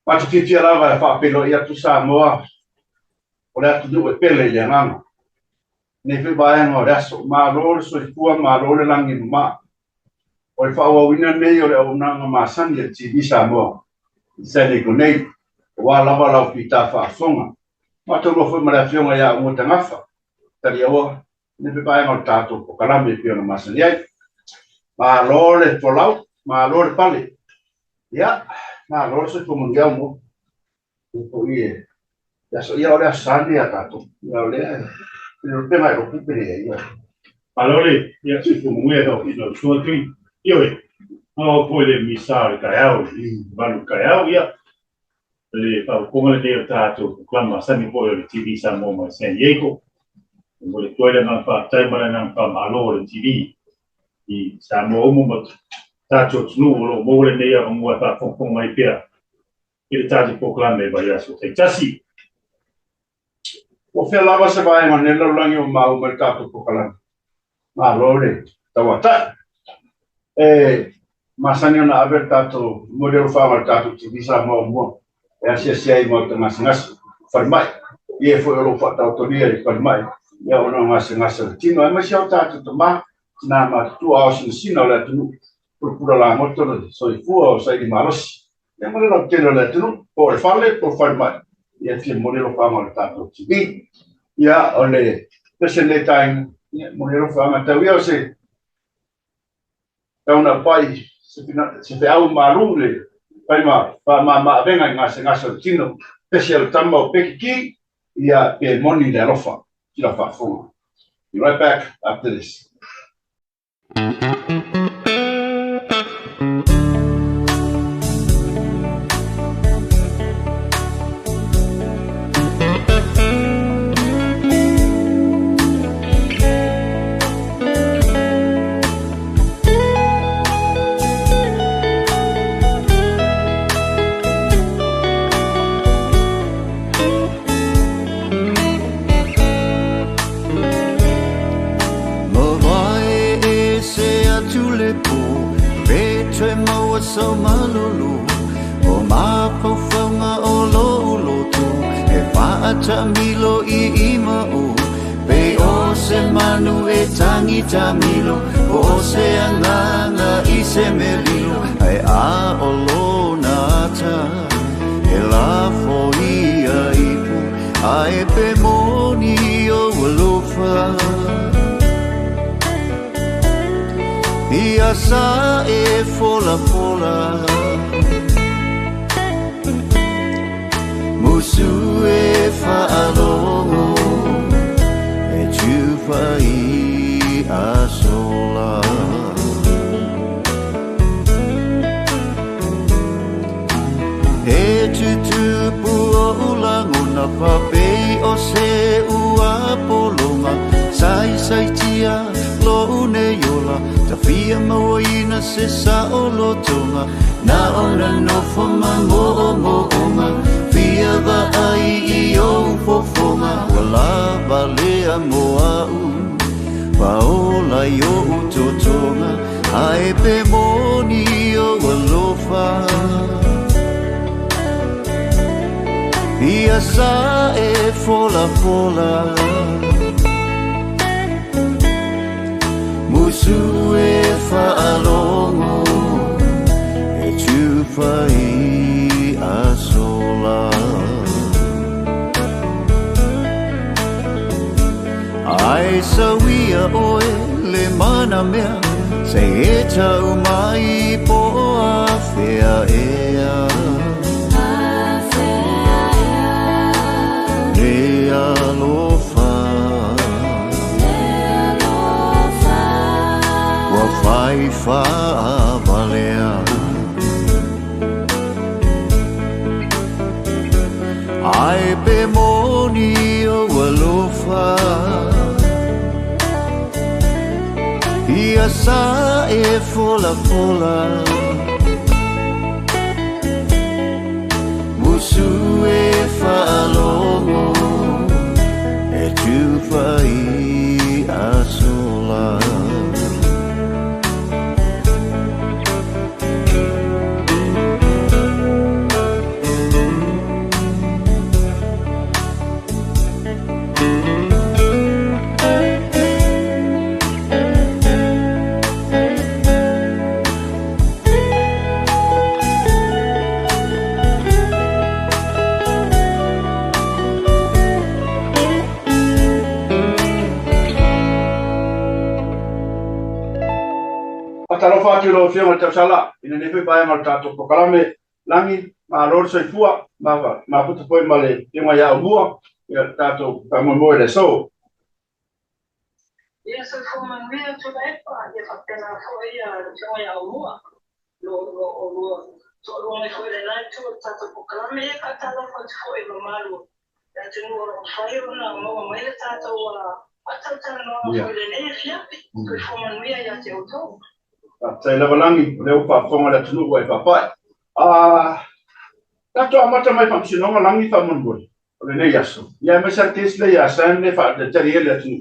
Matutiti lava e whaapelo i atu Samoa o le atu du e pele i anganga. Ne whiwaenga o le aso mālo le soifua mālo le langi ma. O le whaawawina nei o le aunanga māsani e TV Samoa. I sene ko nei o wā lava lau pita whaafonga. Matolo whi mara fionga ia o ngafa. Tari awa ne whiwaenga o tātou o karame e piona māsani ai. Mālo le tolau, mālo le pale. Ia. Nah, loro se comuniamo poi adesso io ora sanni a tanto io il tema è proprio per io allora io si comuniamo il suo qui io no poi le missare caiao vanno caiao io le fa come le tanto quando stanno poi le TV Samoa San Diego vuole togliere non fa tema non fa allora TV di Samoa mo tato nulo mole nei a mo fa con mai pia il tato proclame vai a so tasi o fe lava se vai ma nella langi o mau mercato proclame ma lore tawata ma sanio na abertato modelo fa mercato ti Samoa mo e assia molto mas farmai e foi lo fatto autoria di farmai io non mas tino ma si ho tato ma na ma tu a sino la tu procura la moto soifua o sai di maros e modelo che non è tu por farle por farmai e ti modelo fa mercato ti ia ole pesele time modelo fa ma tawia se una pai se fe au marule pai ma venga ngasa tino special tambo peki ia pe moni de rofa ki la fa fo. Be right back after this. So malulu o ma profonga o lo tu e fa milo I ima o pe o se manu e tangi milo o se anganga I se melilo ai a o lo nata e la foia ipu ai pe moni o lofa Ia sa e fola Musu e fa'alogo E chufa I a sola E tutupu o ulango na pape o se ua polonga Sai tia lo une yola Fia mawaina se sa o lotonga Na ona no foma mo'onga Fia va ai I o fofonga Wala valea moa'u Paola I o utotonga Ai pe moni o walofa Ia sa e fola Musu e fa'alogo e chufa I a sola Ai sawia oe le mana mea se e tau mai po a fea ea E alofa ai pe moni o walofa ia sa e fola fola musu e falogo e tu fai a sola Talofa atu lo fianga tau sala ina nefe bai mal tato pokalame langi ma lor sai fua ma puta poi male tinga ya bua ya tato pa mo le so ia so fo man mea tu lai pa ia fa pena fo ia tinga ya bua lo so lo me foi le lai tu tato pokalame ia ka talo fa fo e lo malu ya tinu ro fai ona mo mai le tato wa atata no fo le ne fiapi ko fo man mea ya te auto sai la langi le pa fonga le tunu wa pa pa tato amata mai fa sino langi fa mon bol le ne yaso ya me sa tes le ya san le fa de tari le tunu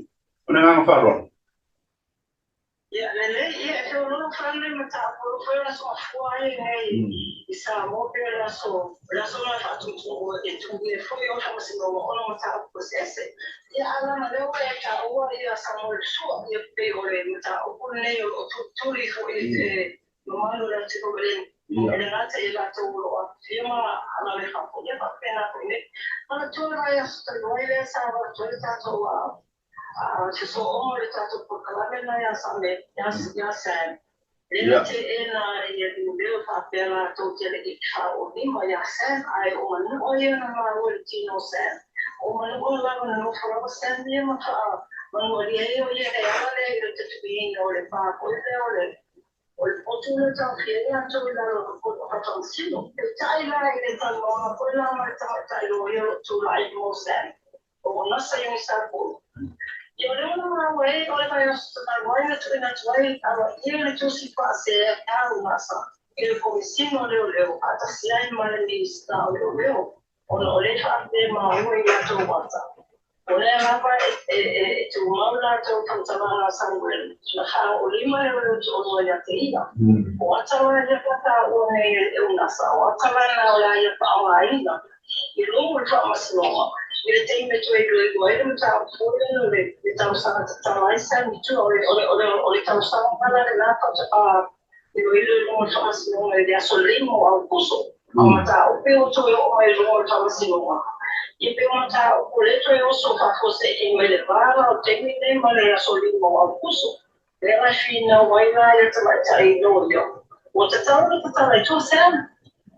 ona nga fa ro ya le ia te lo fa le mata po foi la so fuai nei isa mo pe la so na fa tu e tu le foi o fa sino ona mata processe ya ala na le wa ta o ia sa mo so ia pe o le mata o nei o tu li foi no malo la te ko le ele na te la to lo firma ala le fa po ia pa pena ko ne ala tu la ya sta lo ile sa va tu ta to se so o le tato por kalame na ya same ya sen ele te ena ia du beo fa pela to te le ka o ni ma ya sen ai o manu o ia na ma o ti no sen o manu o la no fo sen ni ma fa manu o ia o ia e ala le te te no le pa ko le o tu le ta fiere a to la ko fa to sino e tai la ile ta no ko la ma ta lo ia tu la i mo sen o na sa yo sa ko yo le una way o le vai sta vai na tu vai a ia le tu si fa se a una sa ele comissino le ata si ai male ni sta o le fa de ma o ia tu wata o le na pa tu maula tu tantala sangue la ha o lima le tu ia te ia o ata la ia pata o e una sa o ata la la ia pa o ainda e lo fa masino ele tem meto ele ele tá fora ele tá usando tá lá e sai tu ele tá usando para lá para ele não faz assim ele é solimo ao curso mas tá o pelo tu eu ele não faz assim e pelo tá o leito eu só para você que me levar o técnico mas ele é solimo ao curso ela fina vai lá e tu vai sair do eu o tá lá tu sabe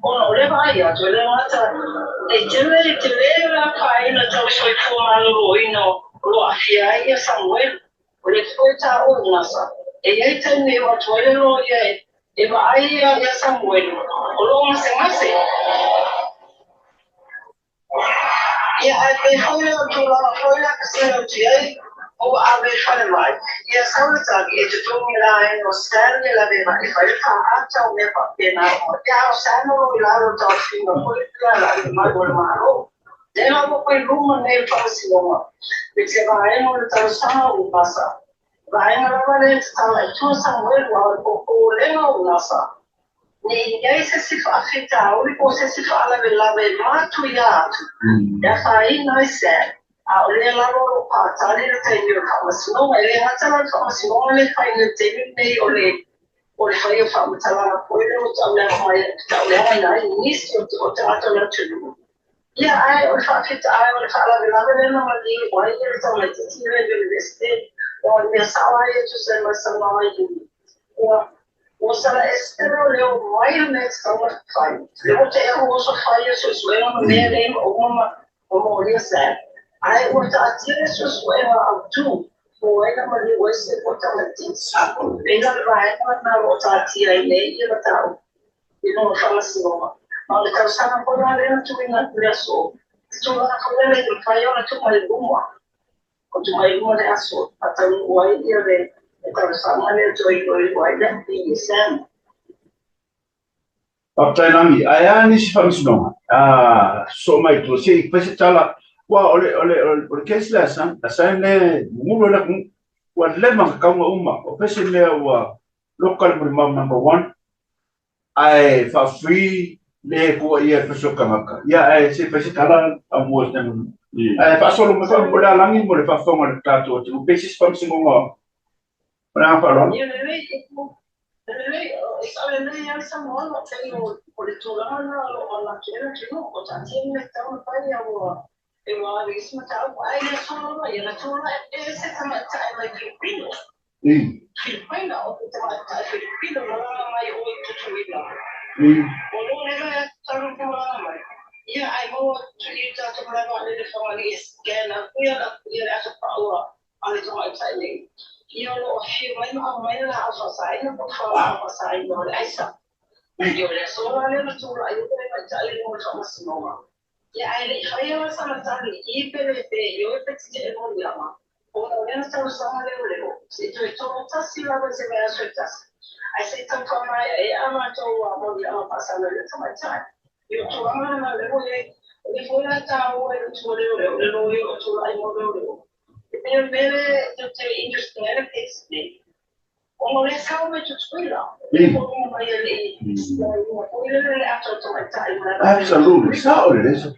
o le vai a tu le mata e te la kai na tau foi fumalo roino lo afia ia Samuel o le foi ta o nasa e ia te me o tu le lo ia e vai ia Samuel o lo mase ia a te foi o tu la foi la que se lo tie o ave fare mai ia saluta che tu mi la no serve la deva e fare fa accia o me fa pena ya o sano la lo to fino poi la ma gol maro de no poi room ne fa si no perché vai no lo sa o passa vai no vale sta la tu Samuel o le no la sa ninguém se fa afeta o se si fa la ma tu ya fai noi se a ole la ro pa tali le te yo ka masino ele hata la ka masino le fai le te ni ole fai fa mutala ko le o tala mai ta ole ai na inisio o ta ta la tu ya ai o fa fit ai o fa la le na ma di o ai le ta le ti le de veste o me sa ai tu se ma sa mai o sala estero le o mai me sta ma fai le o te o so fai so suena me le o ma o mo ria sa ai o ta tire so suena a tu o ela ma le o se o ta le ti sa ela vai na o ta tire le e o ta e non fa la sua ma le causa na poi la le tu in la so Tula kapele de fayo na tuma ilumwa. Ko tuma ilumwa de aso. Ata wai dia de ata sama le toi wai da di sam. Papai nami, aya ni si famisno. So mai tu si pese tala. Wa ole kesla san ne mulo la wa lema ka uma. O pese le wa local number 1. Ai fa free le ko ia peso kamaka. Ya ai si pese tala amos na. Ai fa solo me fa bola langi mo le fa fonga tato. Tu pese famisno ngo. Para pa lo. Esa semana tengo por el tulana o la quiera que no, o también me está un paño o el mismo tal, ay, la sola y la sola es esa mata la filipino. Filipino, o te mata filipino, no la mai o tu vida. O no era tan como la mai. Ya, I go to you to la vale de family scan, we are at a power on the outside. Yo filmei uma mãe lá fazendo por falar fazendo essa eu le só le no tu aí eu vai sair no chão assim não e aí eu essa matéria e PVP eu pensei no diama ou não era só le se tu estou tá se lá você vai aceitar aí se tu for mais é amateur ou diama passando essa matéria eu tô lá na le foi lá tá o eu tô eu tô lá eu eu eu tenho interesting era que como le sabe tu escuela como vai ele ele até tomar time Absolutely, sabe isso.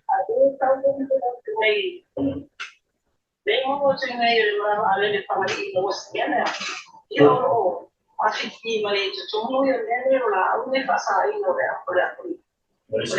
Bem uma coisa aí lá ali para ir no esquema eu acho que mas tu não ia nem lá onde passar aí no é por isso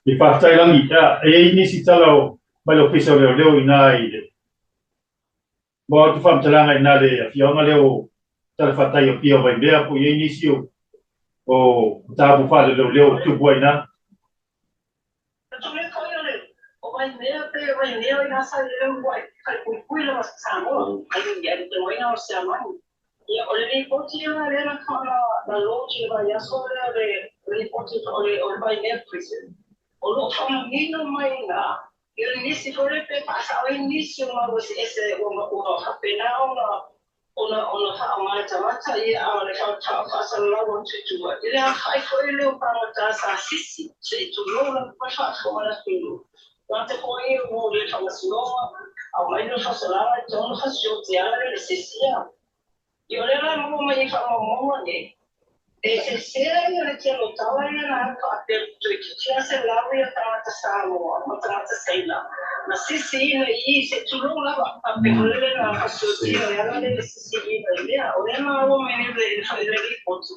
I whātai rangi, e nisi talau mai lo pisa leo ina i le. Mo tu whamtaranga ina le whionga leo tala whatai o pia vai mea po i nisi o tāpu whale leo tupua ina. Vai mea ina sa leo vai kai kui la masamo ai ya te vai na se amani. E ole ni poti na le na kana na loji vai ya so le poti ole vai mea prison. Olo famino mai na eu nisi fore pe pasa o início mas esse uma pena ona fa mata e a le fa pasa lá o tudo ele a fai foi ele para ta sa sisi se tu não vai fa fora tudo quando foi o le fa solo a mai no fa sala então não faz o dia ele sisi e olha lá mo mai fa mo ne esse será ele que não tava na parte do que tinha se lá e a mata sa mo mata sei lá mas sisi e se tu não lava a pegole na faz o dia ele sisi ele olha lá o menino ele faz ele ponto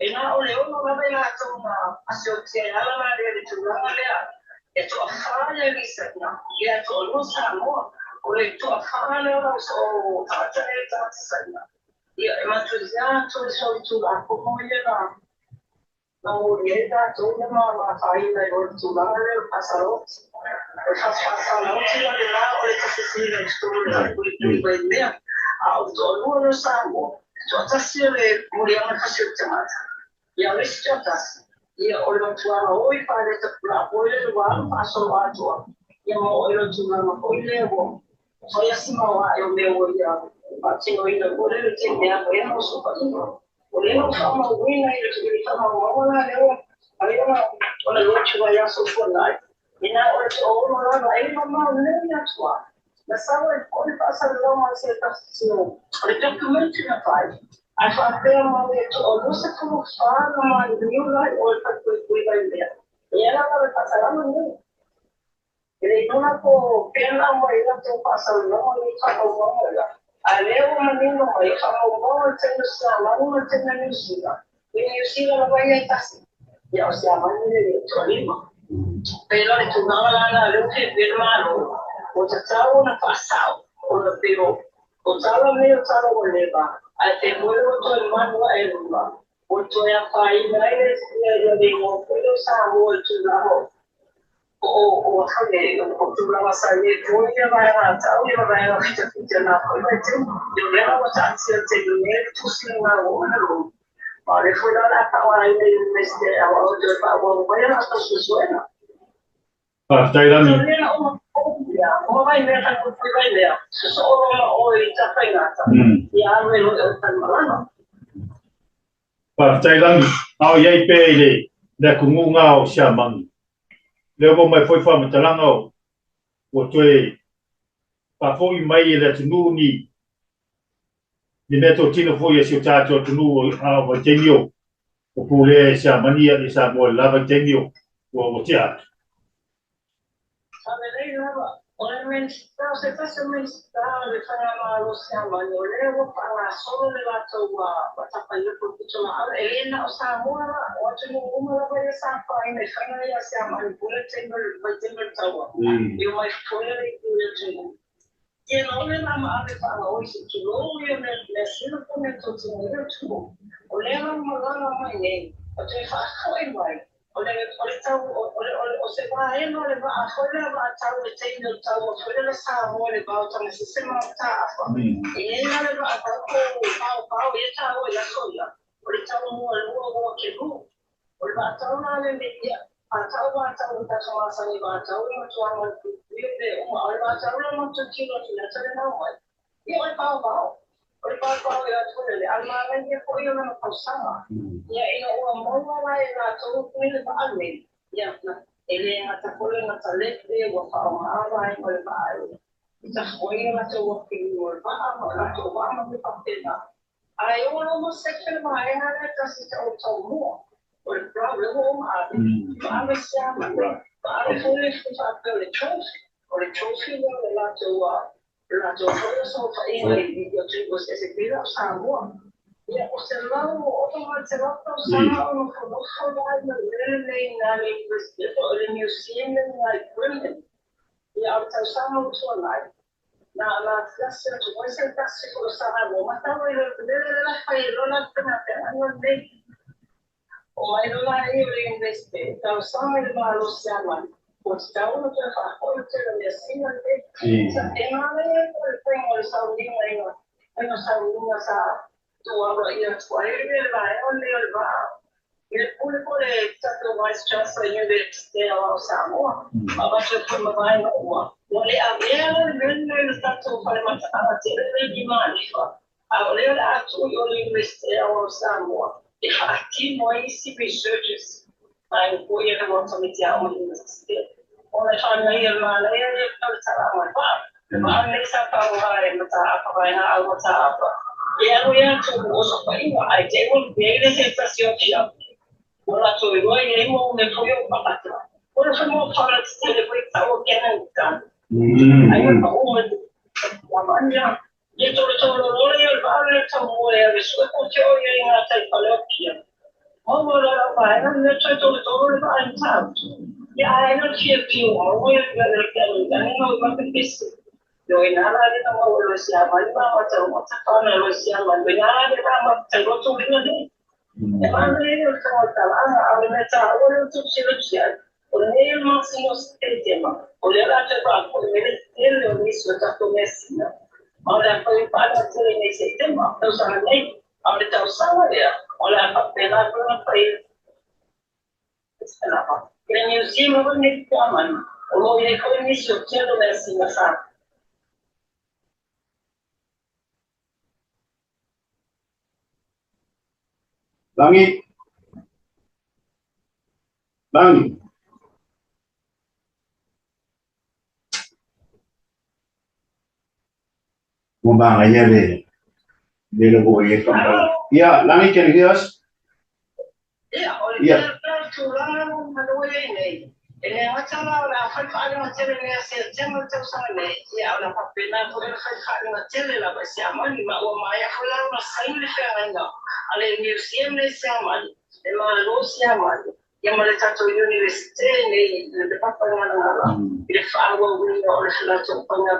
e na olha não vai lá tomar a seu dia ela na ele tu não olha é tua falha isso não e é todo o samo olha tua falha o até tá saindo e mas tu já tu só tu lá como ele lá não ele tá toda uma faína agora tu lá passaram passar não tira de lá olha que se siga estou lá por vai ver a o no samo tu tá se morreu na fase automática e a vez que tá e olha tu lá oi para esta lá olha lá passou lá tu e olha tu lá olha bom foi assim mal eu meu olhar assim olha olha tem né eu não sou para olha não fala ruim aí ele fala mal lá eu olha o que vai a sofrer e na hora que olha lá ele não nem a sua mas sabe quando passa lá uma situação olha documento na faz a fazer uma vez ou você como fala uma new life ou para cuidar dela e ela vai passar lá no ele não pode pena mas eu passando não ele fala mal ale o menino mai fala o tenho sama não tenho nada e eu sigo na vai estar e o sama ele tolima pero le tu não lá na eu que ver malo o tchau na passado o pero o sala meio sala o leva até o to mano é uma o to é pai mais eu digo eu sabe o to lá o sabe o to lá sabe que o dia vai lá tá o dia vai lá que na coisa eu lembro a chance de ter dinheiro tu se lá o olha foi lá para lá e nesse a outra para o vai lá para sua suena Thailand o vai ver a coisa vai ver só o está pegando e a ver o tá malano Thailand ao iai pele le kungu ngao shaman le ko mai foi fa mtalanga o toe pa foi mai le tunu ni neto tino foi ese tato tunu a o tenio o pule shamania ni sa mo lava tenio o tia Olemme se tässä missä oli sama jo levo para solo le va toa patapa yo porque elena osa mora ocho no uma vai essa faina fana ya sama ni pure tengo tawa eu mais foi ele eu e não le na ma ave para hoje que lo eu me sino como eu tinha eu olhava uma mãe eu te foi vai o se va a no le va a fuera va a estar metiendo el tabo fuera de esa amor va a estar en ese sistema y ella le va a estar pau y esta agua ya sola ahorita uno el nuevo que no por va a estar una de media a estar va a estar un caso más ahí va a estar uno tu amor de ahora va a estar uno más chido y ya se le da y hoy pau Por ya tuve alma que fue una cosa ya en una moda la todo tiene para mí ya ele hasta por la salete o para en el barrio esta fue la todo que no va la todo vamos de papela hay uno no sé qué más era casi todo mundo por el problema a ver si a ver fue el trophy de la todo la doctora solta y yo tengo ese cuidado sabor y observado otro observado no el museum like brilliant y observamos online la clase de ese caso por saber más tarde de la failona que o hay una investigación causando el malo se llama pues cada uno te fa hoy te lo decía tema de el tengo el saudí bueno saudí sa tu habla y el cual el va el público de tanto vice chancellor de la Samoa a ser como va no le había el tanto para matar a tener de manifa a leer a tu yo universidad de Samoa y activo ahí si researches I'm going to want to meet you on the Ona sana ilma la ya salama ba ba ne sa pa wa re mata pa ba na algo ta pa ya no ya to o so pa ina ai te un bene sensación ya ora to io e mo ne to yo pa pa ora sono para stare poi stavo chiamando ai ma un la mangia e to lo io va a to mo e adesso ko che o io in alta il palocchio mo lo va ne to lo va in tanto I don't feel you always yo nada de no lo sea mal vamos a hacer lo sea mal nada de vamos a hacer otro bien de madre el trabajo a ver está ahora tu cirugía por el máximo el tema por el trabajo por el lo mismo está con medicina ahora para hacer en ese tema entonces ahora está usando ya ahora para con el país el museum of Nick Common, although they call me so gentleness in the sun. Langi. Mubang aja deh. Dia lo boleh kamu. Ya, Langi, can you hear us? Yeah. اللي مثلا على خلف على مثل الناس يتم توصلني يا على حبينا فوق الخلف على مثل لا بس يعمل ما هو ما يفعل الصين اللي فعلنا على الميوزيوم اللي يعمل ما لوس يعمل Yamaletato University, the Papa, the Fawa winner or Lato Panga,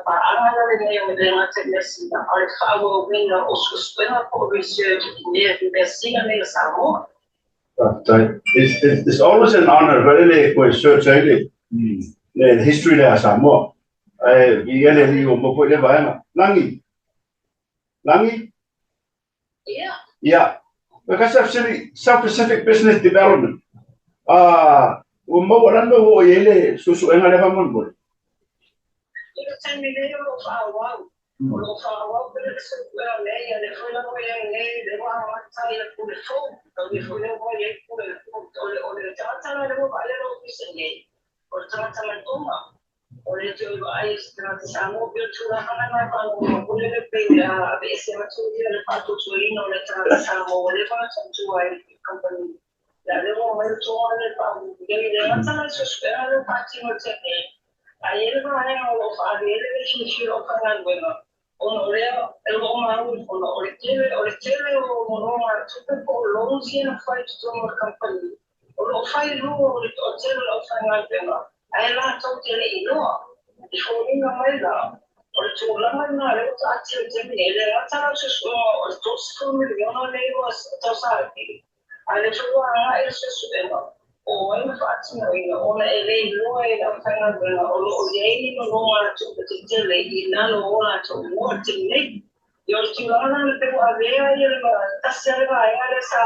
and the or Fawa winner also spinner for research near the Bessia and Samoa. It's always an honor, really, for research, the history there, Samoa. We get a little more for the Bayama. Langi? Yeah. Yeah. Because actually, South Pacific Business Development. Umawala no yele susu enga lefa monbo. Ito time ni leo fawa. Lo fawa pero eso pero leya le fue la voy a leer le va a matar el pulso. Le fue la voy a o le trata la le va a leer lo que se lee. Por trata la toma. O le yo ahí trata samo pero tú la hana cuando no le pide a veces a tu día le pato tu no le trata samo le va a tu ahí company. La luego me tomó el pan, que le levantan a sus peras de página de ayer no hay a ver el inicio para el bueno. O leo el goma o le quiere o no super colón si no fue todo campaña. O lo fue luego o lo final bueno. Ahí la toque le no. Y fue una mala. Por tu la mala le le levantan a sus o todos millones de euros todos ale chua eso es o en fact no ona ele no era final o ye no no to the lady na no ona to what ne yo chulana le tengo a ver ahí el hacer esa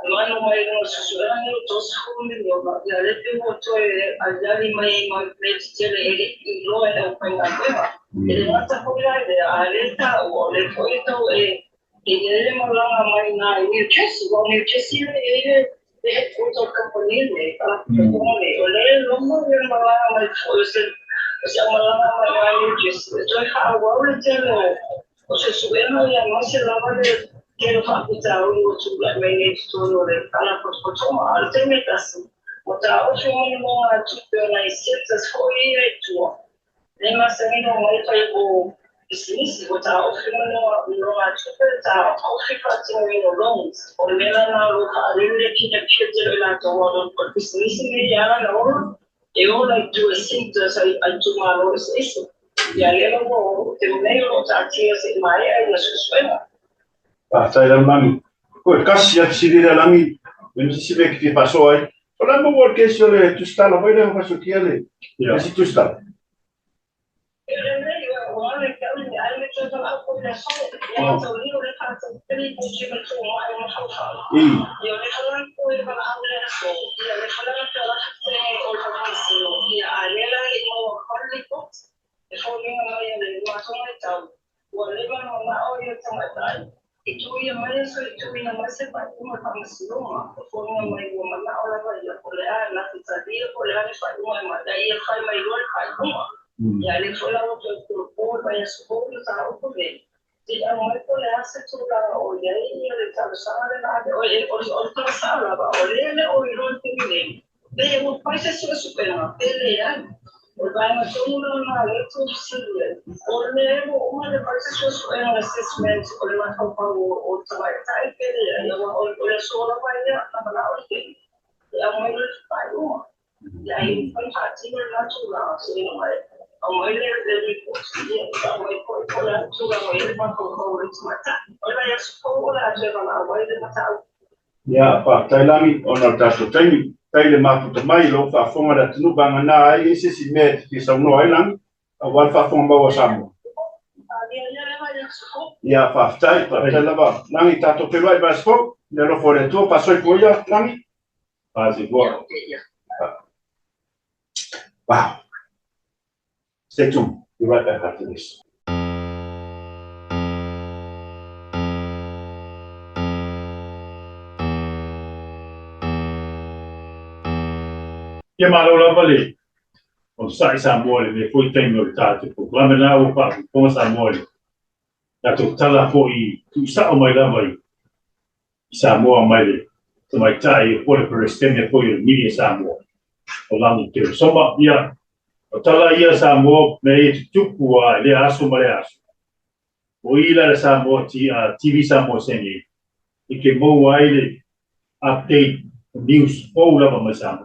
mano mai no susurrando todos juntos ya le tengo to allá ni mai le y no era final el no está por ahí alerta o le fue todo y le mandaba a New Jersey, de headquarters of company, para que o le lo mandaba a o sea, mandaba a New Jersey. Entonces, ahora o se subieron y no se daba de que lo facultad o su manage todo de para toma alternativas. Otra opción no a tu pena y ciertas fue de más en no business without offering no without offering loans or really keep the future like the world or business no they all like to think that I do my own issue ya le lo te negro tachias in my area suena Hasta el mami. Pues casi ya si dire la mi, non si vede che passò ai. Volevamo qualche sole tu sta la poi devo fare chiede. Yeah. Si tu sta. Ya le fue la otra por vaya su pobre trabajo por él. Si a lo mejor le hace tu la olla y le cabezaba de la oye o cabezaba o le o no tiene. De un país eso es superior. Le ya por vaya todo una letra posible. Por le una de país eso es un assessment por la copa o trabajar que le o le solo vaya a la oye. Ya muy le falló. Ya hay un partido natural, sí, no hay. Ông le posible, poi la sua moglie quando come mata. Ora ya supo la lleva la moglie mata. Ya, pa Tailami ona tato taimi, taile maputa mai lo fa fonga da tunu banga na ai ese si met ki sa no ailang, wal fa fonga wa samu. Ya pa tai pa tela ba, nangi tato pe vai ba spo, le lo fore tu passo i poia nangi. Quasi buono. Wow. Stay tuned. Be right back after this. Ia malola vale. O sai Samoa le foi tempo il tato. La mena o pa come Samoa. La totala foi tu sa o mai la mai. Samoa mai le. Tu mai tai o per estende foi il media Samoa. O langi te. Soma ia o tala ia Samoa me tupu a le aso mare aso. O ila le Samoa TV Samoa sengi. I ke mo ai le update news o la ma sa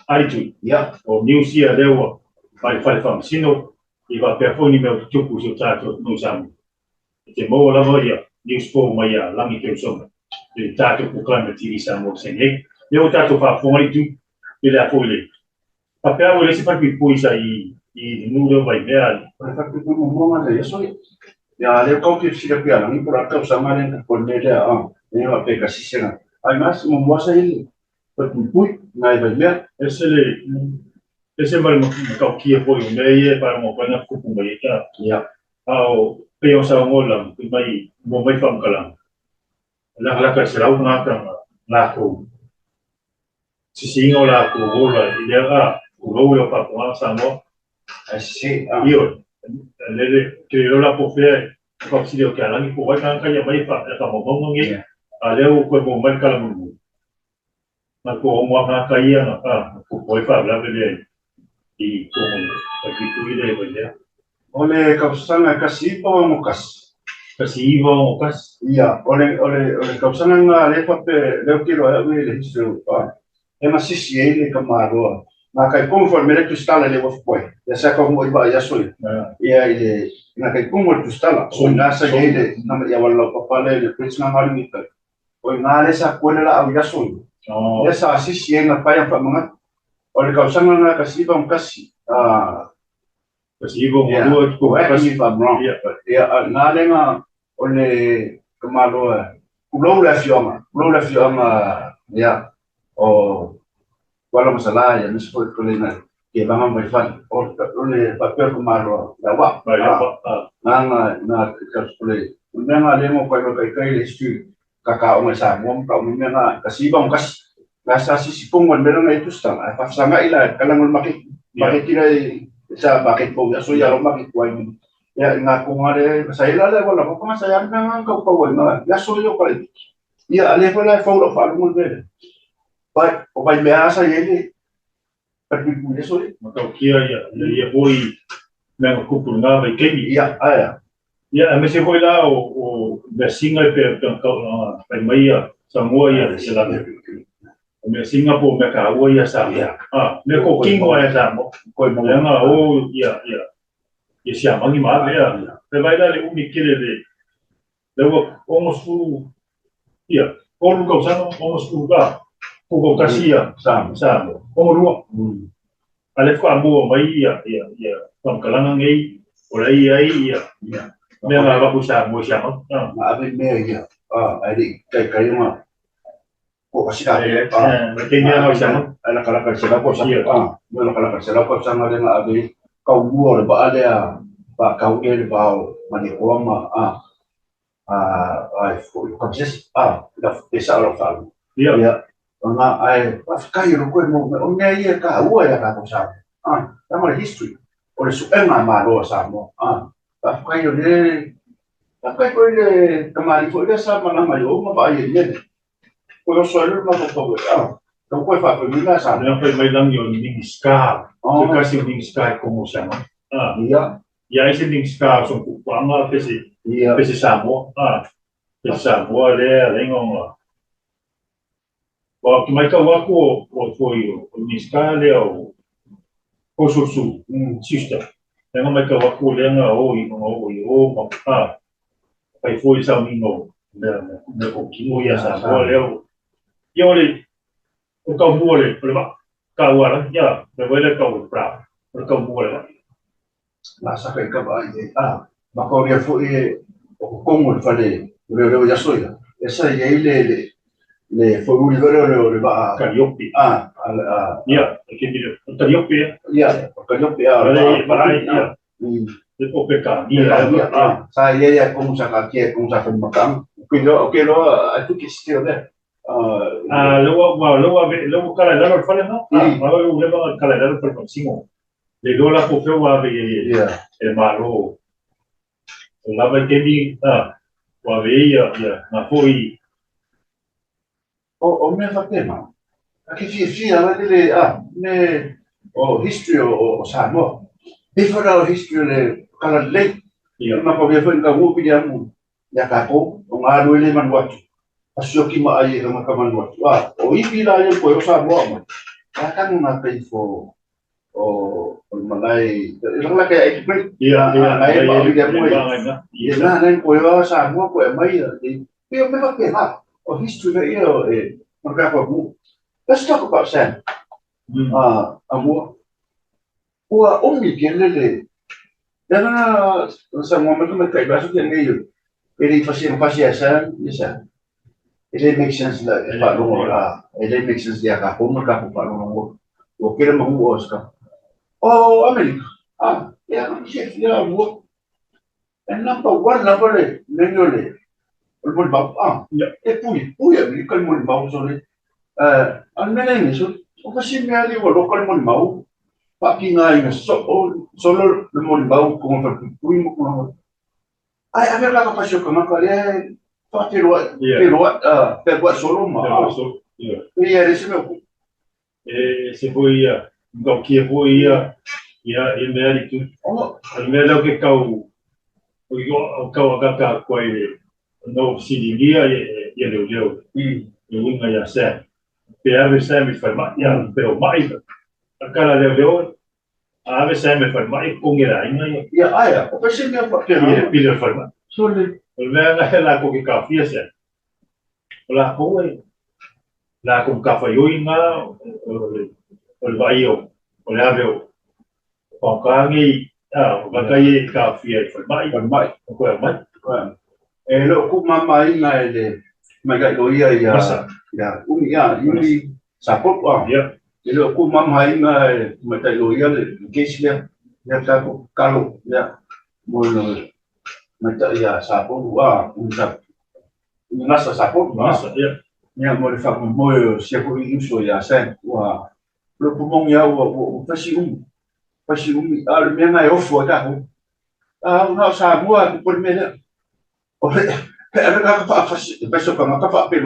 ai tu ya o news ia lewa pai fai fam sino i va pe foni me tupu so tato no sa te mo la mo ia news po mai ia langi ke so le tato ko climate TV sa mo se ne le tato fa foni tu ile a foi papel ele se faz depois aí e não vai ver mereka tu ngomong aja ya so ya le kau tu sih dia lang itu rakam sama dengan koordinator ini apa kasih sih ai mas membuat ini berkumpul naik banyak esse mal kau kia foi o meia para mo pana kupu mai ka ya au peo sa ngola mai mo mai fam kala la ka serau na ka na ko si singo la ko ola ia ulo pa ko sa mo asih io le que yo la po fe ko si dio ka la ni ko wa ka ya mai pa ka mo mo ngi ale ko mo mai kala mo na ko mo ka ka ia na ko ko fa la le i ko mo ki ku ile ko ya oleh kau sana kasih apa mau kas kasi iwa mo kas iya oleh kau sana nggak lepas pe lewat kilo ya ini itu emas sih ini kemarin na kai conforme tu stala le was boy ya sa ko mo iba ya soy ya ile na kai como tu stala so na sa ile na ya wala papale le pres na hal ni ta o na le sa ko la au ya soy ya sa si na pa ya pa mga o le ka usanga na kasi ba kasi kasi iwa mo ko kasi pa bro ya na le nga o le kamalo kulo la fioma ya o wala masalah ya mesti kulina ke bangan berfan oleh papel kemaru dawa na kasih memang ada mau kai history kakak umur sama kau memang kasih bang kasih rasa sisi pungwan memang itu setang apa sangat ilah kalau makin tidak bisa makin pun ya so ya makin kuat ya ngaku ngare saya lah wala apa saya memang kau na ya so yo kali ya ale pula follow follow mul But opai mea sa yele pergi so maka kia ya boy na kupu na vai kemi ya aya ya me se foi lá o singa pe pe mai Samoa ya se lá me Singapore me ka o ya sa me ko kingo ya sa mo ko mo nga o ya sia mangi ma ya pe vai dar un mikile de luego almost full ya o lugar sa almost full ga Pugo kasia sama o rua ale ko ambo mai ya pam kalanga ngai ora ai ya me nga ba pusa mo siya ma ave me ya ai kai ma ko kasia ke ni nga siya ala kala sila ko sa mo kala sila ko sa ngale na ave kau buo ba ale ba kau ele ba mani ko ma ai fo ko just da esa ro fa ya Ona ai kai ro ko mo o ngai e ka ua ya ka sa tama history o le su enga ma ro sa mo kai yo le kai ko le kamari fo le sa ma na ma yo ma ba ye ne ko so le ma ko ko fa ko ni la sa no pe mai lang yo ni ska o kasi ni ska como sa ya ese ni ska so ku anga pese sa mo pese sa mo le ngong o que mai ka wako o foi o niskale o kososu sister tenga mai ka wako lenga o pai foi sa mingo na ko kingo ya sa o leo yo le o ka mole ba ka wala ya me wele ka o pra o ka mole la sa kai ka ba ma ko ya foi o kongo fale le ya soya esa ye le foi un livello le va Calliope ya che dire Calliope ya parai ya le popeka ya sa ya como sa ka makam que lo tu que stio de luego calendario fale no luego le va al calendario per consigo le do la popeo va el malo la va che mi va ya ma poi o me fa tema que fia va dele me o history o Samoa e fora o history le kala le ma ko be fa nga mo bi ya ka ko o nga lo le man watu Asioki mai e makamanu tua. O ipi la ia koe o Samoa mai. Akan na pay for o malay. Ilang la kaya ikipit. Iya, Ngai ba dia mo. na. Ia na nai koe o Samoa koe mai. Pio me va pena. O history na ia e magapa bu. Let's talk about Sam. Amor. Ua omi kelele. Yana sa momento me kai baso ke meio. Ele fazia Sam, isa. Ele make sense la pa lo la. Ele make sense dia ka como ka pa lo. O que ele mau Oscar. Oh, America. Ya no sé, ya wo. El number one number le. El bol ba. E pui America el bol ba so le. Al menen eso. O kasi me ali wo local mon mau. Pa kinga ina solo le mon ba como fa pui mo ko. Ai a ver la capaccio como quale fa per what solo ma. E era esse meu. Se foi o que foi e mérito o melhor que cau o cau a coi no siningia e deu e unha ya se ave sempre foi mais pero mais a cara deu ave sempre foi mais com era ainda Ya, o pensei que e pide foi mais solo o melhor lá com que café se lá foi lá com café yoinga o vaio o laveo o kangi o kai café foi mais o coi mais lo ku mama ina ele maga loia ya uni sapot wa lo ku mama ina mata loia le kesle ya ta ko kalo ya mono mata ya sapot wa unsa nasa sapot massa ya mo le fa mo se ko iso ya sen wa lo ku mong ya o pasi al mena e ofo ta ho na sa mo por mena era la fa penso che non fa per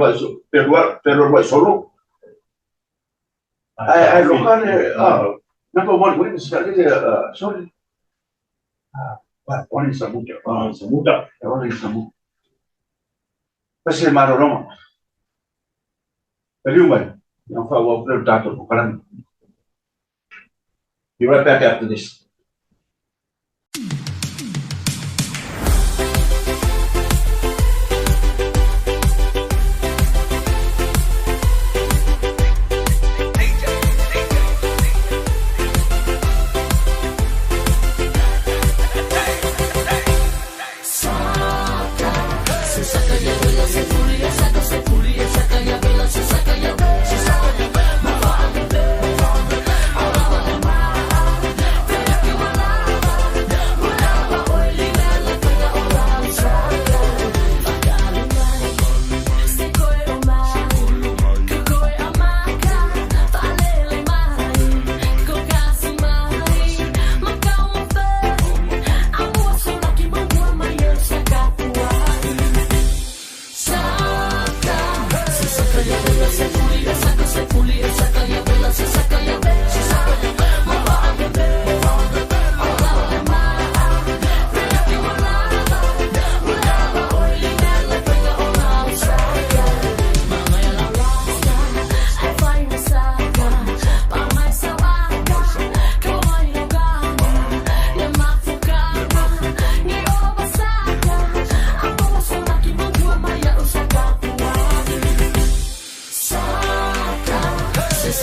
solo ai locale number one witness sorry on samuta pasi maroroma Eliuma non fa un dato per be right back after this.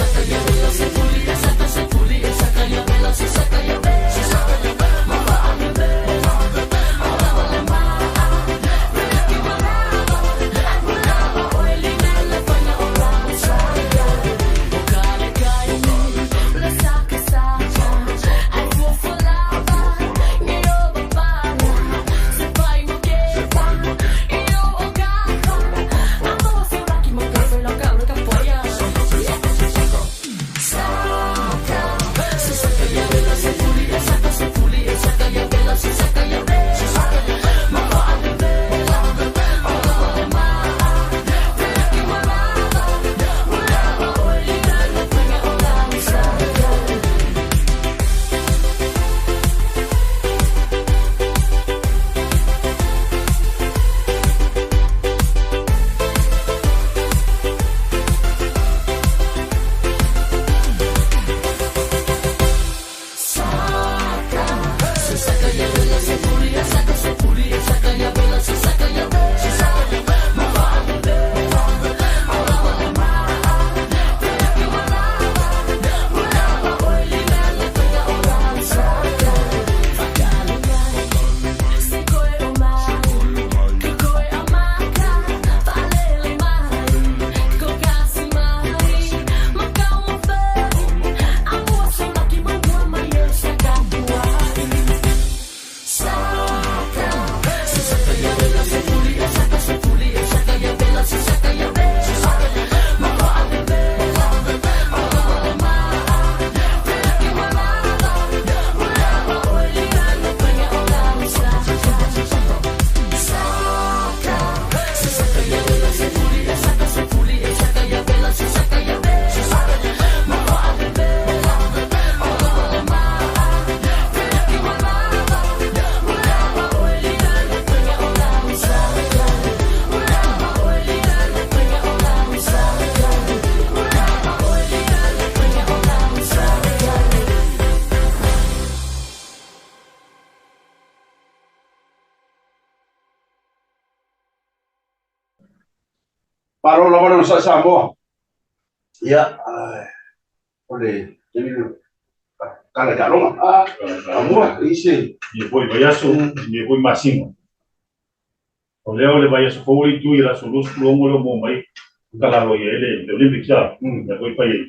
Sakaya Paro lawan orang Samoa. Ya, oleh jadi kalau jalong semua isi. Depois vai isso, depois máximo. Olha vai isso foi tu ir a solus longo longo mai. Kalau ele Olympic já, depois vai.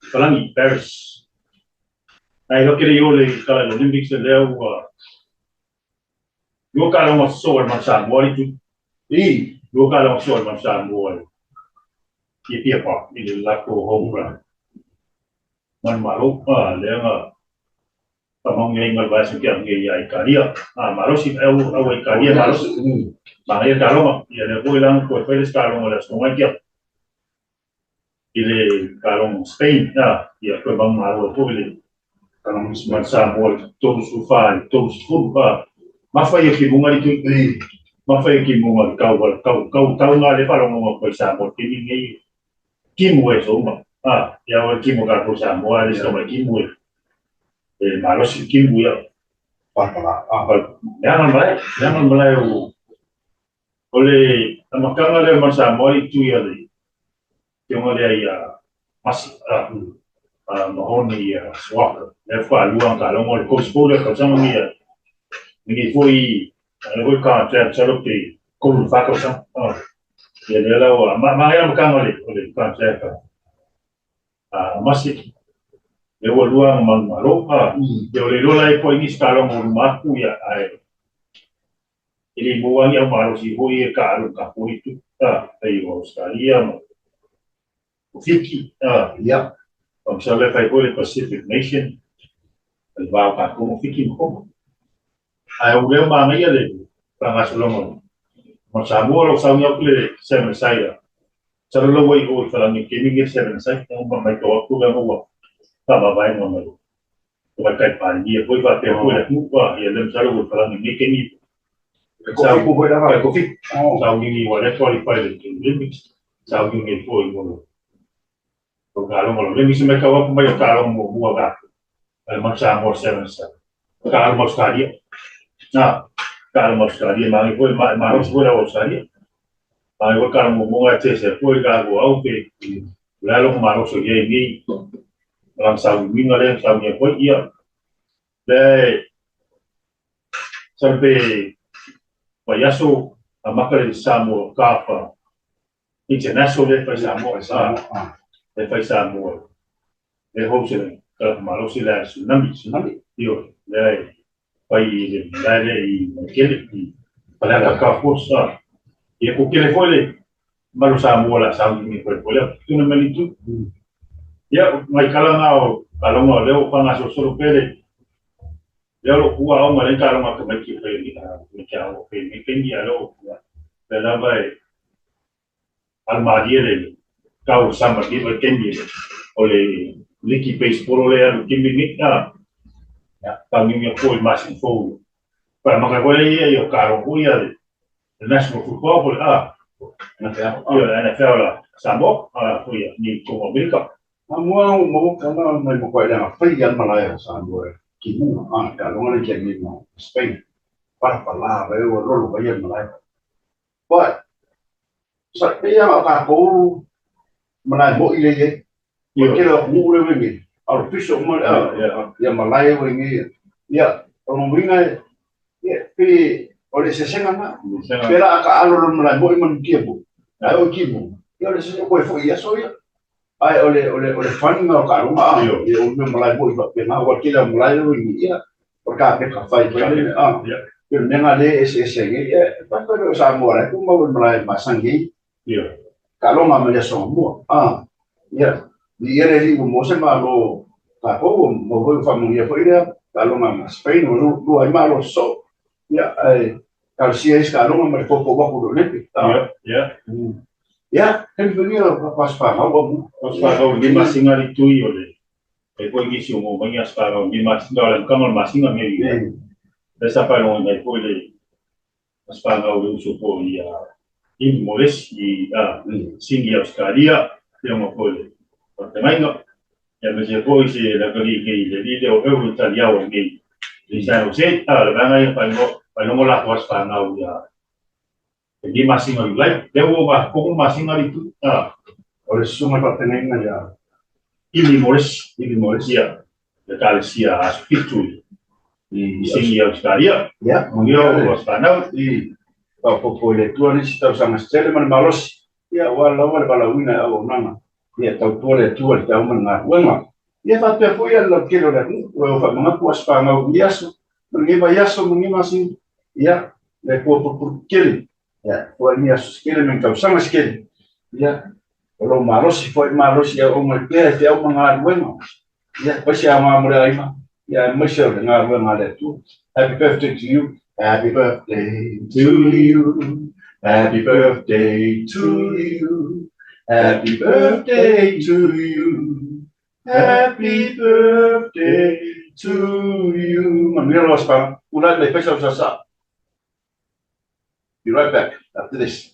Falando em Paris. Aí eu queria olhar kalau Olympics leu eu kalau uma sor macam itu. Dua kalau sor macam dia apa ini laku home man malu dia tamang ngai bahasa yang ngai karia malu sih awal karia malu makanya kalau ya dia bilang kau Felix kalau ada semua dia ini kalau Spain ya kau bang malu tu ini kalau macam todos ufan todos full mafai que bunga itu mafai que bunga kau nggak ada kalau mau kau sama ini Kimu es uma. Ya o Kimu kalau Samoa ada sama Kimu. Malu si Kimu ya. Jangan mulai. Oleh makanya le Samoa itu ya le. Yang ada ya masih mahoni ya swak. Lepas luang kalau mau kau sekolah kau sama dia. Ini foi kan cara ke kau fakir sama. Ya dia lawa, makanya bukan oleh konsep. Masih dia luang malu. Dia oleh lolai pun ini sekarang rumahku ya. Ini buang yang malu sih, boleh kalau kapu itu. Ayo Australia, Fiji. Ya, misalnya saya boleh Pacific Nation. Bawa kapu Fiji pun. Ayo dia mana ya le, pangas lomong. Samoa lo saunya pule seven saya. Cara lo wai o falang ni kini ngir seven saya yang mamai to aku ga mo. Tama bai mo mo. To kai pan dia poi ba te poi tu pa ya lem salo o falang ni kini. Sau ku da ba ko fit. Sau ni wala qualify le Olympics. Sau ni poi mo. To kalau mo le mi se me ka wa mai ka mo mo ga. Al macam mo seven saya. Kalau mo stadia. Kalau Australia, mangi pun maros pun Australia. Mangi pun kalau mau buat cese pun kalau au pe, lalu maros saja ini, orang Saudi minggu Saudi pun iya. Deh, sampai payaso, makanya Samoa kapa, international level Samoa, level Samoa, level kalau maros sila tsunami, iyo, deh. Pai dari kele pada kafusa ya ko kele fole baru Samoa Saudi ni fole tu nama itu ya mai kalau mau leo pangaso solo pele ya lo kuwa au mai kalau mau ke ki pele ni kau pe ni ya lo pada bai almadie kau sama di Kenya oleh liki base por oleh kimi ya, kami punya pool masih full. Kalau makan boleh ya, kalau punya national football boleh NFL lah, Samoa punya ni cuma Amerika. Mau karena mau kau yang Afrika Malaya Samoa, kimu kalau orang jadi mau Spain, para baru lalu bayar Malaya. But saya aku Malaya mau ile je, kira mula begini. Official ya Malaya ini ya orang Meringai ya pi oleh sesengan nak pera aka alur Malaya boleh menkibu ayo kibu ya oleh sesengan boleh foi ya soya ay oleh funding aka rumah ya oleh Malaya boleh pena wakil Malaya ini ya perkara kafai Pero nenga le ese ngi pa ko sa mo ra ku mo mala masangi Ia. kalau nggak melihat semua ya dia dari mo se malo ka ko mo ko familia foi dia kalau nggak Spain lu ai malo so ya kalau si es kalau nggak mereka ko ba ko ne Ia. ya kan venía pas pa no Os pagau di masinga di tui ole. E poi che si umo bangi as pagau di masinga ole kamar masinga meri. Esa pagau ngai poi le as pagau de uso po ia in moles i singi Australia e mo poi. Porque mai no ya me se poi se la coli che le video euro italiano ngai. Di San Jose la banga pa no la as pagau ya. Di masinga di lai, devo ba ko masinga di tu oleh semua pertandingan ya ili moles ya. Da Galicia aspitui. Di singi Australia. ya Mundial was panau i pa po le tua ni sta usando stelle man malos ya wala wina au nana ya tau le tua tau man na wenga ya fa pe foi lo que lo o fa mga puas pa nga yaso ngi ba yaso ngi masin ya le por kele ya o ni aso kele men tau sama kele ya lo malos si foi malos ya o mo pe te au mga wenga ya pa sia ma mo ai ma ya mo sia nga wenga le tu happy birthday to you. Happy birthday to you. Happy birthday to you. Happy birthday to you. Happy birthday to you. Mira los pa. Una de special sasa. Be right back after this.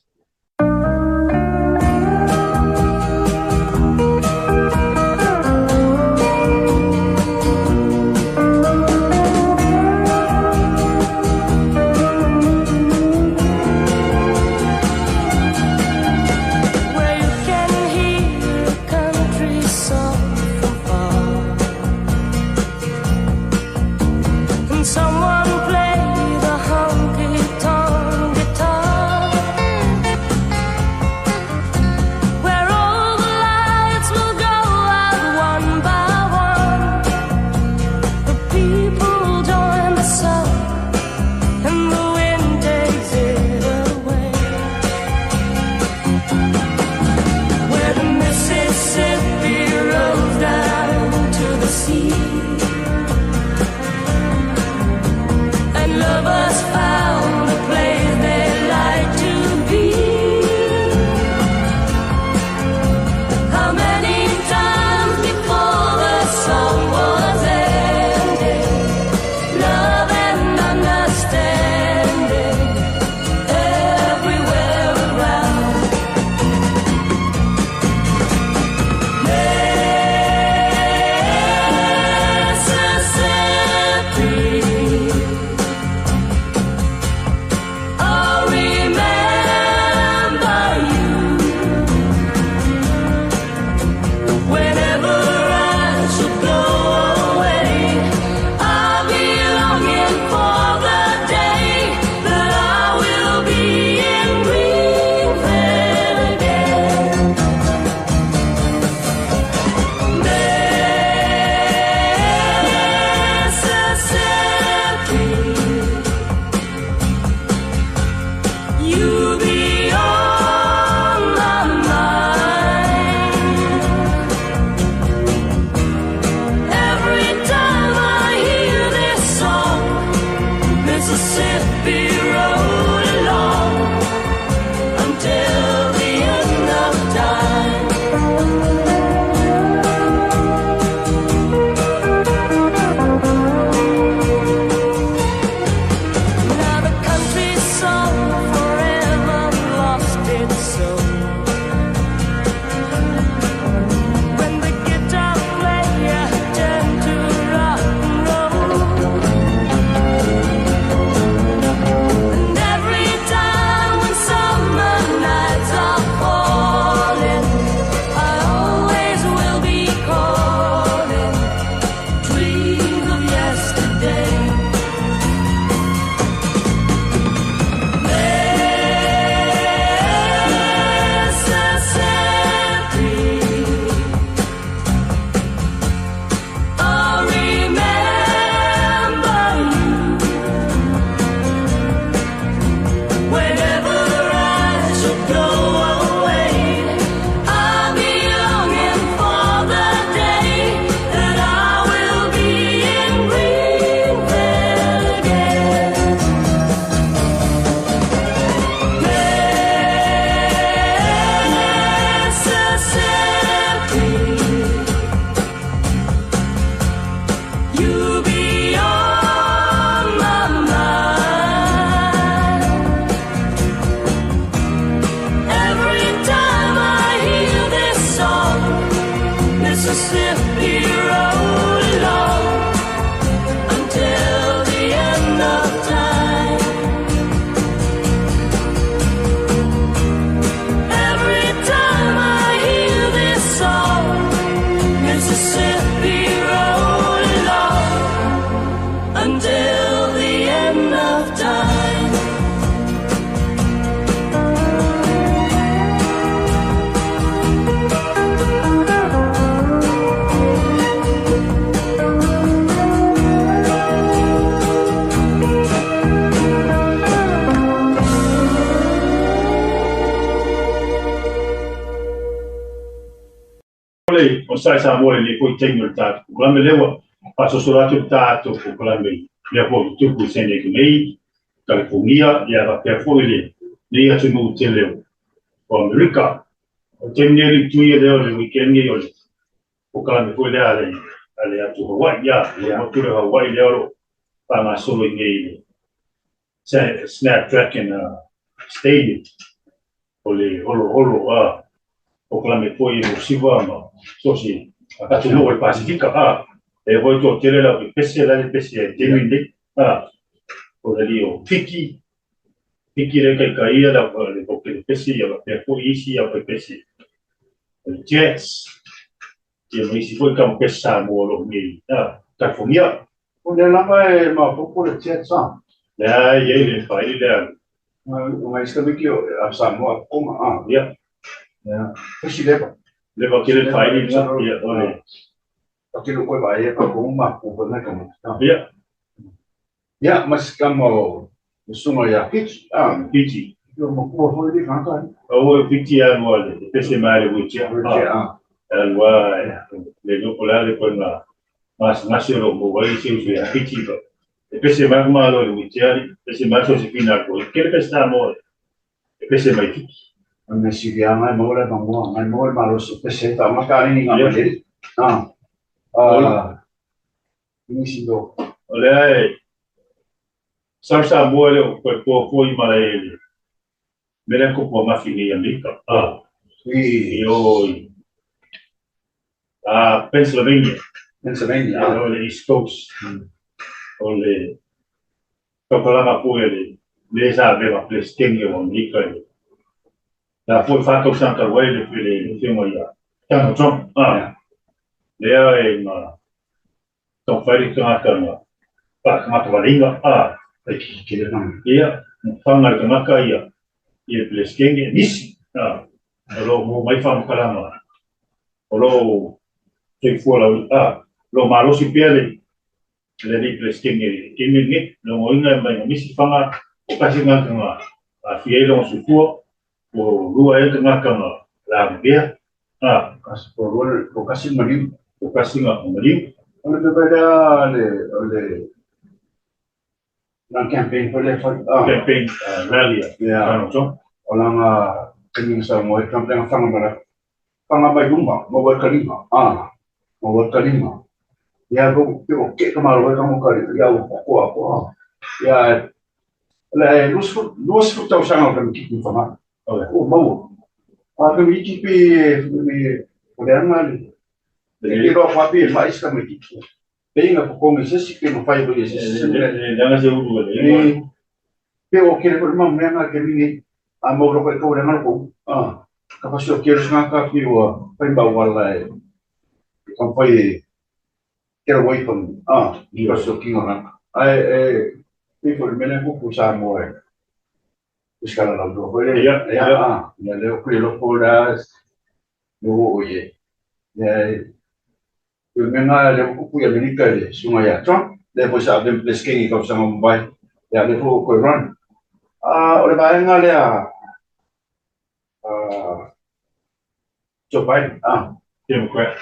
sai sa mo le ko tengo ta ko me lewa pa so so atu ta to ko me le ko tu ku sene ki nei California ya va per fuori lì a tu mu tele ko America o tengo li tu ye le weekend ye yo ko me ko le ale atu Hawaii ya mo tu le Hawaii le ro pa ma solo nei Snapdragon Stadium o le holo o me poi o siwa ma so si a tu no el Pacifica e voi to tele la pese te minde o le io piki le kai la le poche pese ya la per poi isi ya pese Jets che mi si poi cam pesa mo lo mi California o le lama ma poco le chetsa la ye le fai le ma iska biki a Samoa kuma ya presidente le va che fai le ya ole aquilo que vai para uma culpa né como ya ya mas como suma ya pitch piti eu não vou de cantar o piti ya mo le pese mai le bucha alwa le no pola le con la mas lo mo vai se usa piti ba pese mai malo le bucha pese mai so si final ko che pesa mo pese mai piti me sigue mai mole vamos mai mole malo se pesa ma cari ni ngale inisindo ole sarsa mo le ko foi male me ko po ma fini amica sì io Pennsylvania le East Coast o le Tokolama poi le aveva pleskengi o mica la poi fatto Santa Welle per le film ya tanto John le è ma ton fai kana pa ma valinga che le non ia fanga kana kai ia pleskengi misi lo mo mai fam kalama lo che fuori lo malo si pierde le di pleskengi che mi lo mo inga mai misi fanga kasi nganga fielo su tuo o lua e nganga la bia kas por casi marim o kasi nganga ole beda le na campaign por le campaign rally ya so olanga kening sa mo campaign fanga ba yumba mo wa kalima mo wa kalima ya go ke kamalo ka mo kali ya ko ya le lus tau sanga kan ki fama o mau ka mi ki pe mi olanga le ro fa pe fa iska mi ki Tenga ko mi se si ke no fai bole se jangan se uru le pe o ke ko mam nga ke mi mo ro ko nga ko kapasio quero nga ka pi o pai ba wala ko pai quero wai kon kapasio ki nga pe ko me le ko sa mo escala la do ko ya le ko lo ko da no oye ya menga le ko ya ni ka le suma ya tron le po sa dem plesking ko sa mumbai ya le po ko run ole ba nga le Joe Biden Democrat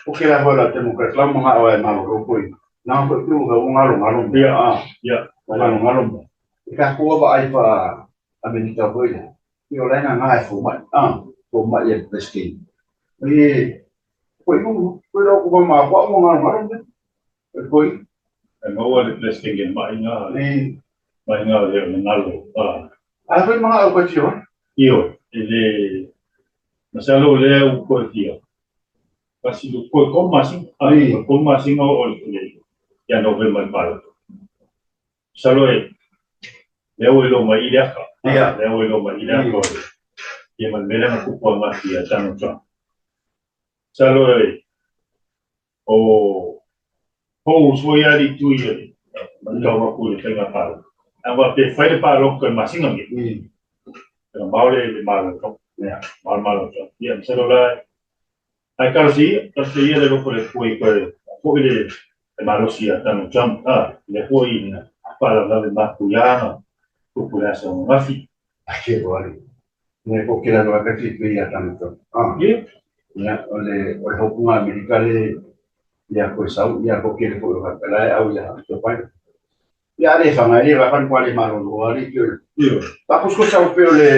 o que la bola Democrat la mo nga wa ma ro ko na ko tu ga ngalo ya ngalo ka ko ba ai pa America ko ya yo le nga fu ma ko ma ye plesking Poi lo ko ma ko mo ngalo poi no one plesking in mai nga le ngalo ko mga ko tiyo io ele masalo le ko tio kasi ko masing o le ya no ve mal palo salo le lo mai ile ka le lo mai ile ko ye man mele ko po ma tia tano tano salo o so ya di tu ye man do ko le tenga palo ava pe fai palo ko masing ngi Maule le malo malo ya celular ai casi le lo por le malo sia tan jump le poi para la de masculina população mafi che vuole ne ko kila no ka ti ya tanto Ya, oleh hukum Amerika le ya ko sau ya ko ke ko ha pala au ya to pai. Ya le fanga le va kan kwale maro no ari ke. Yo. Ta ko sau pe le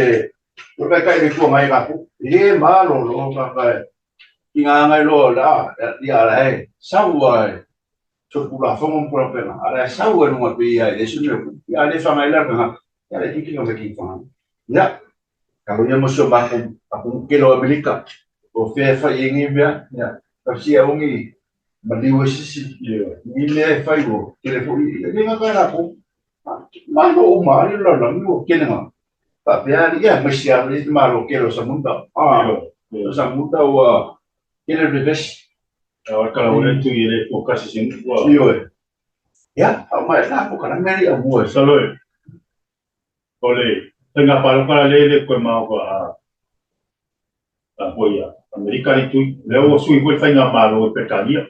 ko kai le ko mai ka ku. E malo no ka kai. Inga ngai lo la ya la he. Sau wa to pula fongo por pena. Ara sau wa no pe ya le sunu. Ya le fanga le ka. Ya le tiki no me ki fanga. Ya. Kalau dia musuh aku kilo Amerika. O fe fa ingi bia ya kasi aungi maliwa sisi ni le fa yo telefoni ni nga kana ko malo umari la la no kenga pa bia ya mesia ni malo kelo samunda samunda wa kelo de bes Kalau orang tu ile fokus sing yo ya ama la ko kana ngari amu salo ole tengah palu para lele ko mau ko apoya Amerika itu leo sui foi fanga malo pekania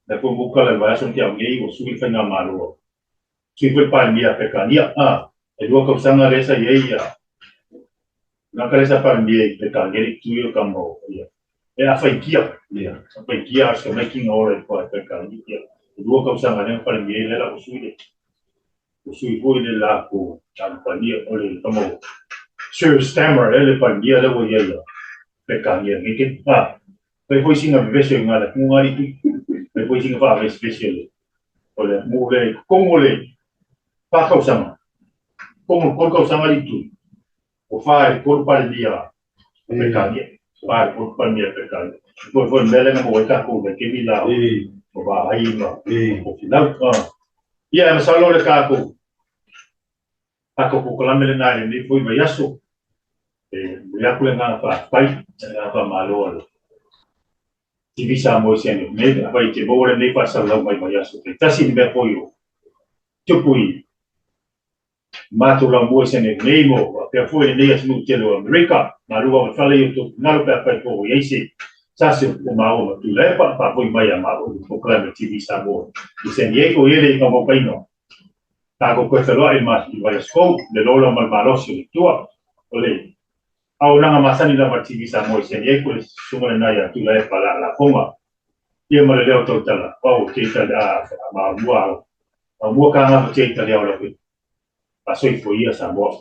depois buka la baixa que alguém o sui fanga malo sui foi pandemia pekania e dua kapsanga resa yeia na karesa pandemia pekania itu yo kamo ya e a faikia ya faikia acho making ore ko pekania dua kapsanga ne pandemia la o sui foi de la ko pandemia ole kamo Sir Stammer ele pandemia la wo yeia pekania mungkin depois singa vivesse ngala ngari tu depois singa fa especial oleh mulai komole pa kausama como por kausama itu o fa por dia pekania fa por dia pekania por mele na mo ka ko ke bila o ba ai ma o final ia masalo le ka ko ako ko la mele na ni foi bayaso ya ko nga fa pai nga fa malo Divisa mo siya ni Ned abay ti bawala ni pasal lang may mayaso tasin be poyo tupui matulang mo siya ni Nemo pe foi ni as no telo America maluwa fala YouTube nalo pe pa po yesi sasi umao matule pa foi maya mao ko klama divisa mo isen ye ko yele ka mo paino ta ko kwetelo ai mas i vayasko de lolo mal malosio tua ole au nanga masani la martivisa mo isen ye ko sumale na ya tula e pala la konga ye mo le leo totala au keita da ma mua ka nga keita le ola pe pasoi foi ia sa mo